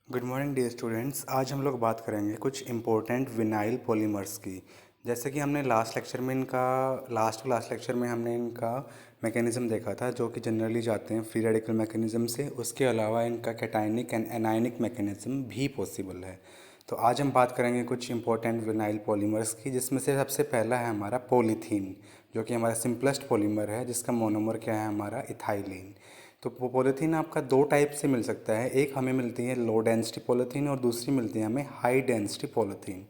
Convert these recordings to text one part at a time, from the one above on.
Good morning dear students. आज हम लोग बात करेंगे कुछ इम्पोर्टेंट विनाइल पॉलीमर्स की। जैसे कि हमने लास्ट क्लास लेक्चर में हमने इनका मैकेनिज़्म देखा था, जो कि जनरली जाते हैं फ्री रेडिकल मैकेनिज़्म से। उसके अलावा इनका कैटायनिक एंड एनायनिक मैकेनिज़्म भी पॉसिबल है। तो आज हम बात करेंगे कुछ इंपॉर्टेंट विनाइल पॉलीमर्स की, जिसमें से सबसे पहला है हमारा पॉलीथीन, जो कि हमारा सिंपलेस्ट पॉलीमर है, जिसका मोनोमर क्या है हमारा इथाइलिन। तो पॉलीथीन आपका दो टाइप से मिल सकता है। एक हमें मिलती है लो डेंसिटी पॉलीथीन और दूसरी मिलती है हमें हाई डेंसिटी पॉलीथीन।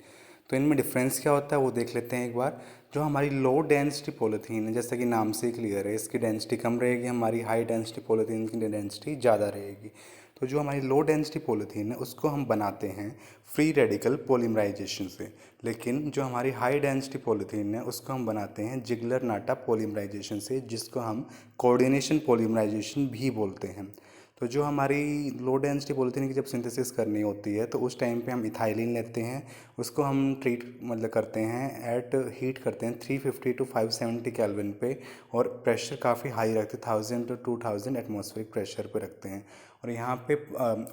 तो इनमें डिफरेंस क्या होता है वो देख लेते हैं एक बार। जो हमारी लो डेंसिटी पॉलीथीन है, जैसा कि नाम से क्लियर है, इसकी डेंसिटी कम रहेगी, हमारी हाई डेंसिटी पॉलीथीन की डेंसिटी ज़्यादा रहेगी। तो जो हमारी लो डेंसिटी पॉलीथीन है उसको हम बनाते हैं फ्री रेडिकल पॉलीमराइजेशन से, लेकिन जो हमारी हाई डेंसिटी पॉलीथीन है उसको हम बनाते हैं जिगलर नाटा पॉलीमराइजेशन से, जिसको हम कोऑर्डिनेशन पॉलीमराइजेशन भी बोलते हैं। तो जो हमारी लो डेंसिटी पॉलीथीन की जब सिंथेसिस करनी होती है तो उस टाइम पे हम इथाइलिन लेते हैं, उसको हम ट्रीट मतलब करते हैं एट हीट करते हैं 350 टू 570 केल्विन पे, और प्रेशर काफ़ी हाई रखते हैं, 1000 टू 2000 एटमॉस्फेरिक प्रेशर पे रखते हैं। और यहाँ पे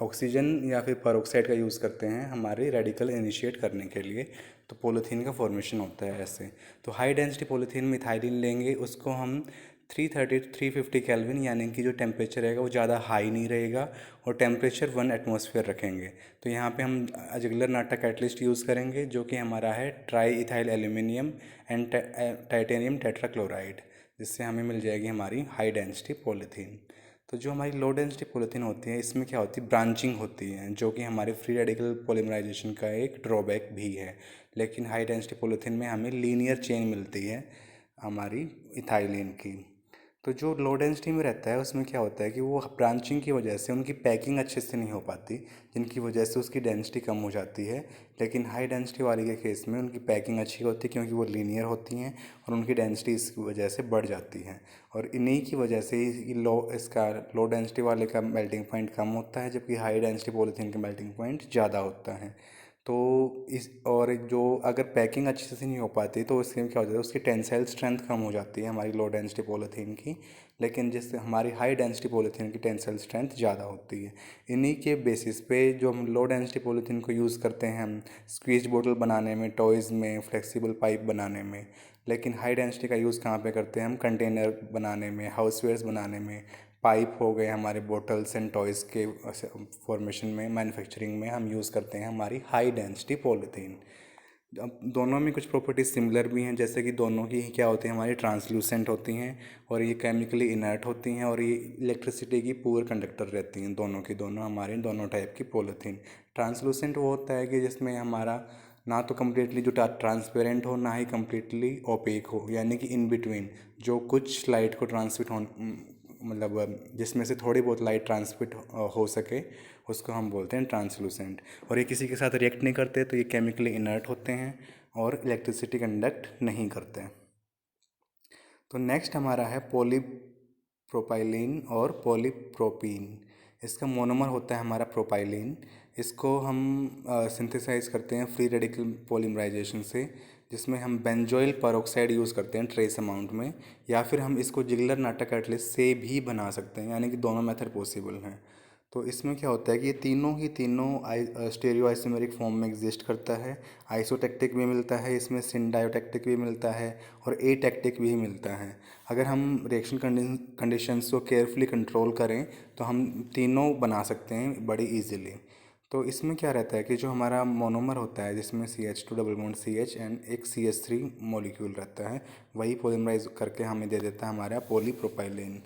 ऑक्सीजन या फिर परऑक्साइड का यूज़ करते हैं हमारे रेडिकल इनिशिएट करने के लिए। तो पॉलीथीन का फॉर्मेशन होता है ऐसे। तो हाई डेंसिटी पॉलीथीन में इथाइलिन लेंगे, उसको हम 330 टू 350 केल्विन, यानी कि जो टेम्परेचर रहेगा वो ज़्यादा हाई नहीं रहेगा, और टेम्परेचर 1 एटमॉस्फेयर रखेंगे। तो यहाँ पे हम जिगलर नाटा कैटलिस्ट यूज़ करेंगे, जो कि हमारा है try ethyl aluminium and titanium tetrachloride, जिससे हमें मिल जाएगी हमारी हाई डेंसिटी पॉलीथीन। तो जो हमारी लो डेंसिटी पॉलीथीन होती है, इसमें क्या होती है, ब्रांचिंग होती है, जो कि हमारे फ्री रेडिकल पॉलीमराइजेशन का एक ड्रॉबैक भी है। लेकिन हाई डेंसिटी पॉलीथीन में हमें लीनियर चेन मिलती है हमारी इथाइलिन की। तो जो लो डेंसिटी में रहता है उसमें क्या होता है कि वो ब्रांचिंग की वजह से उनकी पैकिंग अच्छे से नहीं हो पाती, जिनकी वजह से उसकी डेंसिटी कम हो जाती है। लेकिन हाई डेंसिटी वाली के केस में उनकी पैकिंग अच्छी होती है, क्योंकि वो लीनियर होती हैं और उनकी डेंसिटी इसकी वजह से बढ़ जाती है। और इन्हीं की वजह से ही लो डेंसिटी वाले का मेल्टिंग पॉइंट कम होता है, जबकि हाई डेंसिटी पॉलीथीन का मेल्टिंग पॉइंट ज़्यादा होता है। तो इस और जो अगर पैकिंग अच्छे से नहीं हो पाती तो उससे क्या हो जाता है, उसकी टेंसाइल स्ट्रेंथ कम हो जाती है हमारी लो डेंसिटी पॉलीथीन की। लेकिन जिससे हमारी हाई डेंसिटी पॉलीथीन की टेंसाइल स्ट्रेंथ ज़्यादा होती है। इन्हीं के बेसिस पे जो हम लो डेंसिटी पॉलीथीन को यूज़ करते हैं हम स्क्वीज बोतल बनाने में, टॉयज़ में, फ्लेक्सिबल पाइप बनाने में। लेकिन हाई डेंसिटी का यूज़ कहाँ पे करते हैं हम, कंटेनर बनाने में, हाउसवेयर्स बनाने में, पाइप हो गए हमारे बोटल्स एंड टॉयज़ के फॉर्मेशन में, मैन्युफैक्चरिंग में हम यूज़ करते हैं हमारी हाई डेंसिटी पॉलीथीन। अब दोनों में कुछ प्रॉपर्टीज सिमिलर भी हैं, जैसे कि दोनों की क्या होती हैं, हमारी ट्रांसलूसेंट होती हैं और ये केमिकली इनर्ट होती हैं, और ये इलेक्ट्रिसिटी की पुअर कंडक्टर रहती हैं, दोनों की दोनों हमारे दोनों टाइप की पॉलीथीन। ट्रांसलूसेंट वो होता है कि जिसमें हमारा ना तो कम्प्लीटली जो ट्रांसपेरेंट हो, ना ही कम्प्लीटली ओपेक हो, यानी कि इन बिटवीन, जो कुछ लाइट को ट्रांसमिट हो, मतलब जिसमें से थोड़ी बहुत लाइट ट्रांसमिट हो सके, उसको हम बोलते हैं ट्रांसलूसेंट। और ये किसी के साथ रिएक्ट नहीं करते, तो ये केमिकली इनर्ट होते हैं और इलेक्ट्रिसिटी कंडक्ट नहीं करते। तो नेक्स्ट हमारा है पॉलीप्रोपाइलीन और पॉलीप्रोपीन। इसका मोनोमर होता है हमारा प्रोपाइलीन। इसको हम सिंथेसाइज करते हैं फ्री रेडिकल पॉलीमराइजेशन से, जिसमें हम बेंजोइल परऑक्साइड यूज़ करते हैं ट्रेस अमाउंट में, या फिर हम इसको जिगलर नाटा कैटलिस्ट से भी बना सकते हैं, यानी कि दोनों मेथड पॉसिबल हैं। तो इसमें क्या होता है कि ये तीनों ही तीनों स्टेरियो आइसोमेरिक फॉर्म में एग्जिस्ट करता है। आइसोटेक्टिक भी मिलता है इसमें, सिंडायोटेक्टिक भी मिलता है, और एटेक्टिक भी मिलता है। अगर हम रिएक्शन कंडीशंस को केयरफुली कंट्रोल करें तो हम तीनों बना सकते हैं बड़ी इजीली। तो इसमें क्या रहता है कि जो हमारा मोनोमर होता है, जिसमें CH2 double bond CH and एक CH3 मॉलिक्यूल रहता है, वही पॉलीमराइज करके हमें दे देता है हमारा पॉलीप्रोपाइलीन।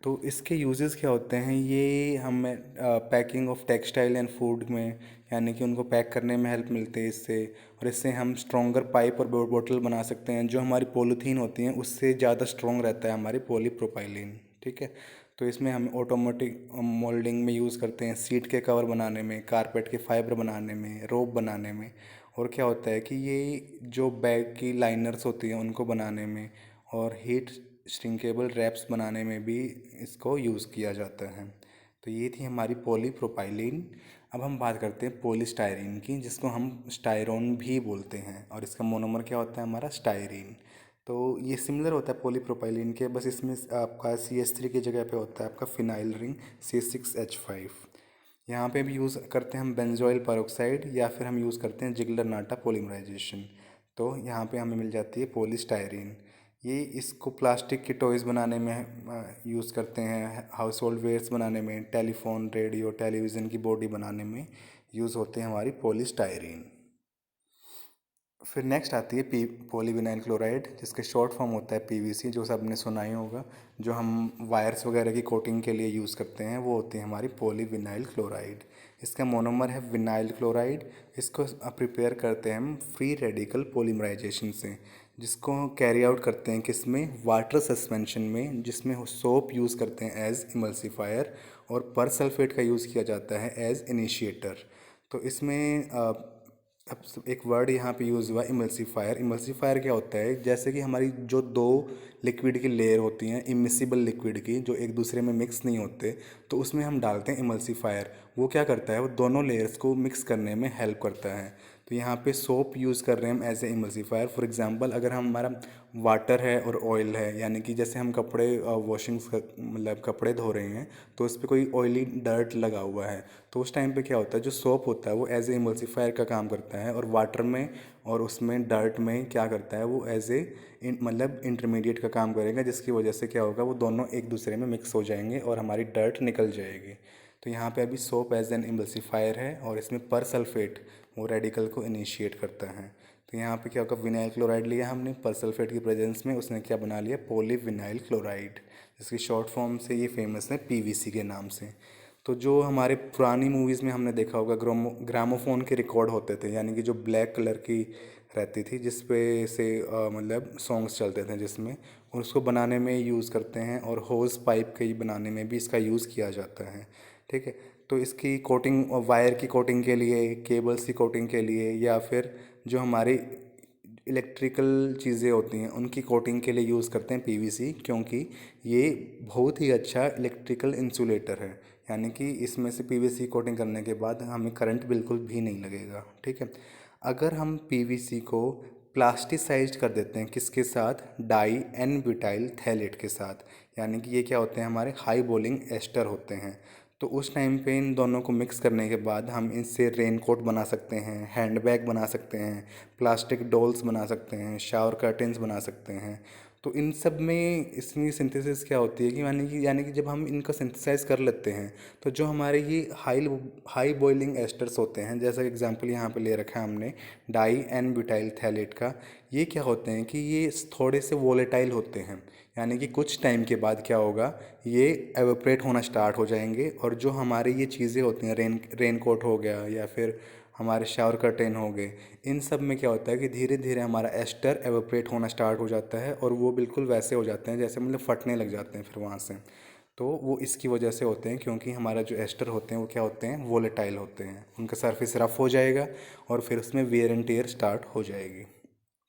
तो इसके यूजेस क्या होते हैं, ये हमें packing of textile and food में, यानी कि उनको पैक करने में हेल्प मिलती है इससे। और इससे हम स्ट्रॉन्गर पाइप और बोतल बना सकते हैं, जो हमारी पॉलीथीन होती हैं उससे ज़्यादा स्ट्रॉन्ग रहता है हमारी पॉलीप्रोपाइलीन। ठीक है। तो इसमें हम ऑटोमेटिक मोल्डिंग में यूज़ करते हैं, सीट के कवर बनाने में, कारपेट के फाइबर बनाने में, रोप बनाने में। और क्या होता है कि ये जो बैग की लाइनर्स होती हैं उनको बनाने में, और हीट श्रिंकेबल रैप्स बनाने में भी इसको यूज़ किया जाता है। तो ये थी हमारी पॉलीप्रोपाइलीन। अब हम बात करते हैं पॉलीस्टायरीन की, जिसको हम स्टायरोन भी बोलते हैं, और इसका मोनोमर क्या होता है हमारा स्टायरीन। तो ये सिमिलर होता है पॉलीप्रोपाइलीन के, बस इसमें आपका CH3 की जगह पे होता है आपका फिनाइल रिंग C6H5। यहाँ पे भी यूज़ करते हैं हम बेंजोइल पेरोक्साइड या फिर हम यूज़ करते हैं जिगलर नाटा पॉलीमराइजेशन। तो यहाँ पे हमें मिल जाती है पॉलीस्टायरीन। ये इसको प्लास्टिक के टॉयज़ बनाने में यूज़ करते हैं, हाउस होल्ड वेयर्स बनाने में, टेलीफोन, रेडियो, टेलीविज़न की बॉडी बनाने में यूज़ होते हैं हमारी पॉलीस्टायरीन। फिर नेक्स्ट आती है पॉलीविनाइल क्लोराइड, जिसका शॉर्ट फॉर्म होता है पीवीसी, जो सबने सुना ही होगा। जो हम वायर्स वगैरह की कोटिंग के लिए यूज़ करते हैं वो होती है हमारी पॉलीविनाइल क्लोराइड। इसका मोनोमर है विनाइल क्लोराइड। इसको प्रिपेयर करते हैं हम फ्री रेडिकल पॉलीमराइजेशन से, जिसको कैरी आउट करते हैं किसमें, वाटर सस्पेंशन में, जिसमें सोप यूज़ करते हैं एज इमल्सिफायर और पर सल्फेट का यूज़ किया जाता है एज इनिशिएटर। तो इसमें अब एक वर्ड यहाँ पे यूज़ हुआ इमल्सिफायर। इमल्सिफायर क्या होता है, जैसे कि हमारी जो दो लिक्विड की लेयर होती हैं इमिसिबल लिक्विड की, जो एक दूसरे में मिक्स नहीं होते, तो उसमें हम डालते हैं इमल्सिफायर। वो क्या करता है, वो दोनों लेयर्स को मिक्स करने में हेल्प करता है। तो यहाँ पे सोप यूज़ कर रहे हैं हम as a emulsifier. For example, अगर हमारा वाटर है और ऑयल है, यानी कि जैसे हम कपड़े वॉशिंग मतलब कपड़े धो रहे हैं, तो उस पर कोई ऑयली डर्ट लगा हुआ है, तो उस टाइम पे क्या होता है, जो सोप होता है वो एज ए इमल्सिफायर का काम करता है, और वाटर में और उसमें डर्ट में क्या करता है, वो एज ए मतलब इंटरमीडिएट का काम करेगा, जिसकी वजह से क्या होगा, वो दोनों एक दूसरे में मिक्स हो जाएंगे और हमारी डर्ट निकल जाएगी। तो यहाँ पे अभी सोप एज एन इमल्सिफायर है, और इसमें पर सल्फेट वो रेडिकल को इनिशिएट करता है। तो यहाँ पे क्या होगा, विनाइल क्लोराइड लिया हमने, पर सल्फेट की प्रेजेंस में उसने क्या बना लिया, पॉलीविनाइल क्लोराइड, जिसकी शॉर्ट फॉर्म से ये फेमस है पीवीसी के नाम से। तो जो हमारे पुरानी मूवीज़ में हमने देखा होगा, ग्रामोफोन के रिकॉर्ड होते थे, यानी कि जो ब्लैक कलर की रहती थी, जिस पे से मतलब सॉन्ग्स चलते थे जिसमें, और उसको बनाने में यूज़ करते हैं, और होज़ पाइप के बनाने में भी इसका यूज़ किया जाता है। ठीक है। तो इसकी कोटिंग, वायर की कोटिंग के लिए, केबल्स की कोटिंग के लिए, या फिर जो हमारी इलेक्ट्रिकल चीज़ें होती हैं उनकी कोटिंग के लिए यूज़ करते हैं पीवीसी, क्योंकि ये बहुत ही अच्छा इलेक्ट्रिकल इंसुलेटर है। यानी कि इसमें से पीवीसी कोटिंग करने के बाद हमें करंट बिल्कुल भी नहीं लगेगा। ठीक है। अगर हम पीवीसी को प्लास्टिसाइज्ड कर देते हैं किसके साथ, डाई एन ब्यूटाइल थैलेट के साथ, यानी कि ये क्या होते हैं, हमारे हाई बॉइलिंग एस्टर होते हैं। तो उस टाइम पे इन दोनों को मिक्स करने के बाद हम इनसे रेन कोट बना सकते हैं, हैंड बैग बना सकते हैं, प्लास्टिक डॉल्स बना सकते हैं, शावर कर्टेंस बना सकते हैं। तो इन सब में इसमें सिंथेसिस क्या होती है कि यानी कि जब हम इनका सिंथेसाइज कर लेते हैं, तो जो हमारे ये हाई बॉइलिंग एस्टर्स होते हैं, जैसा एग्जांपल यहाँ पे ले रखा है हमने डाई एन ब्यूटाइल थैलेट का, ये क्या होते हैं कि ये थोड़े से वोलेटाइल होते हैं। यानी कि कुछ टाइम के बाद क्या होगा, ये एवोपरेट होना स्टार्ट हो जाएंगे, और जो हमारी ये चीज़ें होती हैं, रेन कोट हो गया या फिर हमारे शावर कर्टेन हो गए, इन सब में क्या होता है कि धीरे धीरे हमारा एस्टर एवोपरेट होना स्टार्ट हो जाता है, और वो बिल्कुल वैसे हो जाते हैं जैसे मतलब फटने लग जाते हैं फिर वहाँ से। तो वो इसकी वजह से होते हैं, क्योंकि हमारा जो एस्टर होते हैं वो क्या होते हैं, वोलेटाइल होते हैं, उनका सरफेस रफ हो जाएगा और फिर उसमें वेयर एंड टेयर स्टार्ट हो जाएगी।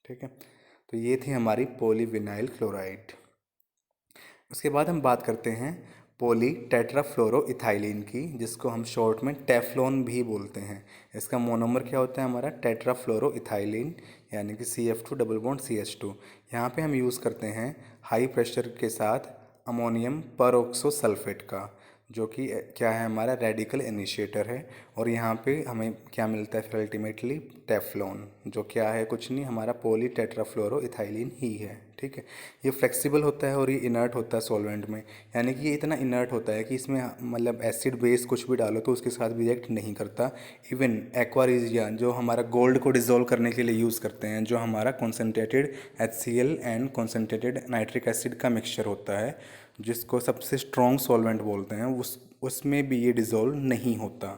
ठीक है। तो ये थी हमारी पॉलीविनाइल क्लोराइड। उसके बाद हम बात करते हैं पॉली टेट्राफ्लोरोइथाइलिन की, जिसको हम शॉर्ट में टेफ्लॉन भी बोलते हैं। इसका मोनोमर क्या होता है हमारा, टेट्राफ्लोरोइथाइलिन, यानी कि CF2 डबल बॉन्ड CH2। यहाँ पे हम यूज़ करते हैं हाई प्रेशर के साथ अमोनियम परऑक्सो सल्फेट का, जो कि क्या है, हमारा रेडिकल इनिशिएटर है। और यहाँ पे हमें क्या मिलता है फिर अल्टीमेटली, टेफ्लॉन, जो क्या है, कुछ नहीं, हमारा पॉली टेट्राफ्लोरोइथाइलिन ही है। ठीक है। ये फ्लेक्सिबल होता है और ये इनर्ट होता है सॉल्वेंट में, यानी कि ये इतना इनर्ट होता है कि इसमें मतलब एसिड बेस कुछ भी डालो तो उसके साथ भी रिएक्ट नहीं करता। इवन एक्वा रिजिया, जो हमारा गोल्ड को डिजोल्व करने के लिए यूज़ करते हैं, जो हमारा concentrated HCl and concentrated nitric acid का मिक्सचर होता है, जिसको सबसे स्ट्रॉन्ग सॉल्वेंट बोलते हैं, उसमें भी ये डिज़ोल्व नहीं होता,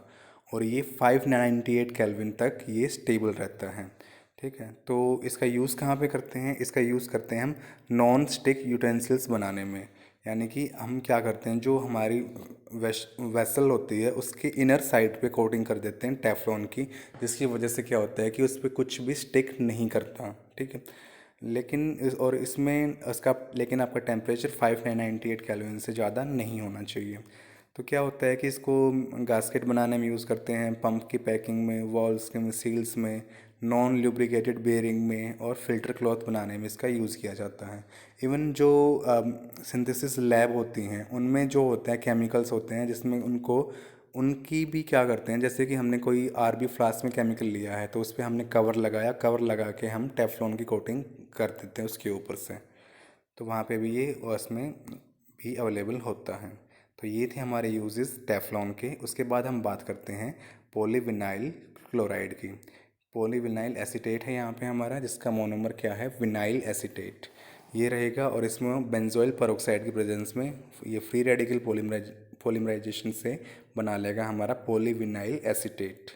और ये 598 केल्विन तक ये स्टेबल रहता है। ठीक है। तो इसका यूज़ कहाँ पे करते हैं, इसका यूज़ करते हैं हम नॉन स्टिक यूटेंसिल्स बनाने में। यानी कि हम क्या करते हैं, जो हमारी वेसल होती है उसके इनर साइड पे कोटिंग कर देते हैं टेफ्लॉन की, जिसकी वजह से क्या होता है कि उस पर कुछ भी स्टिक नहीं करता। ठीक है। और इसमें उसका लेकिन आपका टेम्परेचर 598 केल्विन से ज़्यादा नहीं होना चाहिए। तो क्या होता है कि इसको गास्केट बनाने में यूज़ करते हैं, पंप की पैकिंग में, वॉल्स के में, सील्स में, नॉन ल्यूब्रिकेटेड बेयरिंग में, और फिल्टर क्लॉथ बनाने में इसका यूज़ किया जाता है। इवन जो सिंथेसिस लैब होती हैं उनमें जो होता है केमिकल्स होते हैं, जिसमें उनको उनकी भी क्या करते हैं, जैसे कि हमने कोई आरबी फ्लास्क में केमिकल लिया है तो उस पर हमने कवर लगाया, कवर लगा के हम टेफ्लॉन की कोटिंग कर देते हैं उसके ऊपर से, तो वहाँ पे भी ये उसमें भी अवेलेबल होता है। तो ये थे हमारे यूजेस टेफ्लॉन के। उसके बाद हम बात करते हैं पॉलीविनाइल क्लोराइड की। पॉलीविनाइल एसीटेट है यहाँ पे हमारा, जिसका मोनोमर क्या है, विनाइल एसीटेट ये रहेगा, और इसमें बेंजोइल पेरोक्साइड की प्रेजेंस में ये फ्री रेडिकल पॉलीमराइजेशन से बना लेगा हमारा पॉलीविनाइल एसीटेट।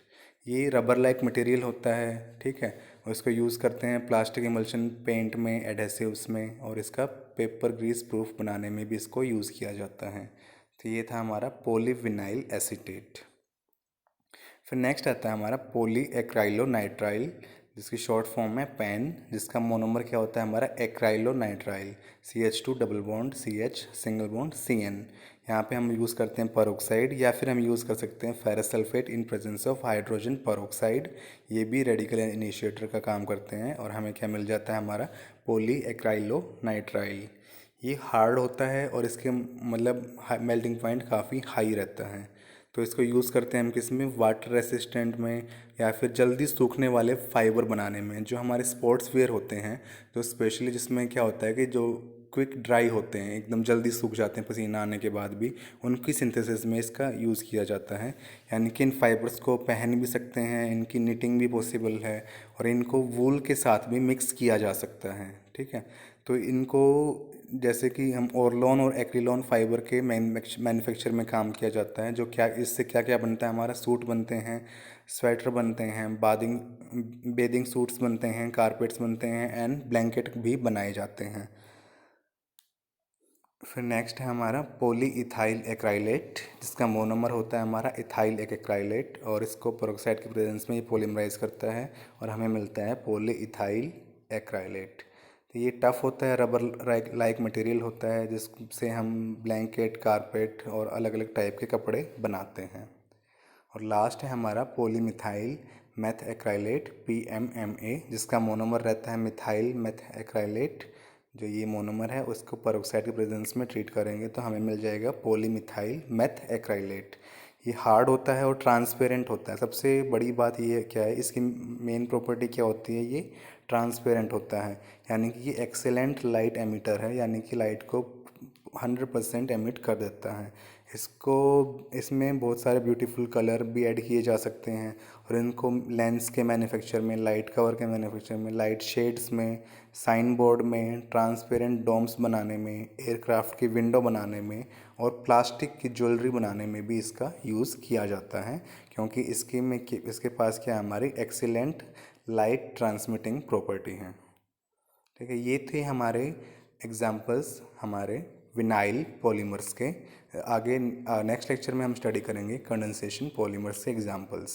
ये रबर लाइक मटेरियल होता है, ठीक है, और इसको यूज़ करते हैं प्लास्टिक इमल्शन पेंट में, एडहेसिव्स में, और इसका पेपर ग्रीस प्रूफ बनाने में भी इसको यूज़ किया जाता है। तो ये था हमारा पॉलीविनाइल एसीटेट। फिर नेक्स्ट आता है हमारा पॉली एक्राइलोनाइट्राइल, जिसकी शॉर्ट फॉर्म है पैन, जिसका मोनोमर क्या होता है हमारा acrylonitrile, CH2 double bond CH single bond CN। यहाँ पे हम यूज़ करते हैं पेरोक्साइड, या फिर हम यूज़ कर सकते हैं ferrous sulphate in presence of hydrogen peroxide. ये भी रेडिकल इनिशिएटर का काम करते हैं, और हमें क्या मिल जाता है हमारा पॉली एक्राइलोनाइट्राइल। ये हार्ड होता है और इसके मतलब मेल्टिंग पॉइंट काफ़ी हाई रहता है। तो इसको यूज़ करते हैं हम किस में, वाटर रेसिस्टेंट में, या फिर जल्दी सूखने वाले फाइबर बनाने में, जो हमारे स्पोर्ट्स वेयर होते हैं, जो स्पेशली जिसमें क्या होता है कि जो क्विक ड्राई होते हैं, एकदम जल्दी सूख जाते हैं पसीना आने के बाद भी, उनकी सिंथेसिस में इसका यूज़ किया जाता है। यानी कि इन फाइबर्स को पहन भी सकते हैं, इनकी निटिंग भी पॉसिबल है, और इनको वूल के साथ भी मिक्स किया जा सकता है, ठीक है। तो इनको जैसे कि हम ओरलॉन और एक्रिलॉन फाइबर के मैन्युफैक्चर में काम किया जाता है, जो क्या इससे क्या क्या बनता है हमारा, सूट बनते हैं, स्वेटर बनते हैं, बेदिंग सूट्स बनते हैं, कारपेट्स बनते हैं, एंड ब्लैंकेट भी बनाए जाते हैं। फिर नेक्स्ट है हमारा पॉली इथाइल एक्राइलेट, जिसका मोनोमर होता है हमारा इथाइल एक्राइलेट, और इसको पेरोक्साइड की प्रेजेंस में ये पॉलीमराइज करता है, और हमें मिलता है पॉली इथाइल एक्राइलेट। तो ये टफ़ होता है, रबर लाइक मटेरियल होता है, जिससे हम ब्लैंकेट, कारपेट और अलग अलग टाइप के कपड़े बनाते हैं। और लास्ट है हमारा पॉलीमिथाइल मेथ एक्राइलेट PMMA, जिसका मोनोमर रहता है मिथाइल मेथ एक्राइलेट। जो ये मोनोमर है उसको पेरोक्साइड के प्रेजेंस में ट्रीट करेंगे तो हमें मिल जाएगा पॉलीमिथाइल मेथ एक्राइलेट। ये हार्ड होता है और ट्रांसपेरेंट होता है। सबसे बड़ी बात ये क्या है, इसकी मेन प्रॉपर्टी क्या होती है, ये ट्रांसपेरेंट होता है, यानी कि ये एक्सेलेंट लाइट एमिटर है, यानी कि लाइट को 100% एमिट कर देता है। इसमें बहुत सारे ब्यूटीफुल कलर भी ऐड किए जा सकते हैं, और इनको लेंस के मैन्युफैक्चर में, लाइट कवर के मैन्युफैक्चर में, लाइट शेड्स में, साइन बोर्ड में, ट्रांसपेरेंट डोम्स बनाने में, एयरक्राफ्ट की विंडो बनाने में, और प्लास्टिक की ज्वेलरी बनाने में भी इसका यूज़ किया जाता है, क्योंकि इसके पास क्या हमारी एक्सीलेंट लाइट ट्रांसमिटिंग प्रॉपर्टी है, ठीक है। ये थे हमारे एग्जाम्पल्स हमारे विनाइल पॉलीमर्स के। आगे नेक्स्ट लेक्चर में हम स्टडी करेंगे कंडेंसेशन पॉलीमर्स के एग्जाम्पल्स।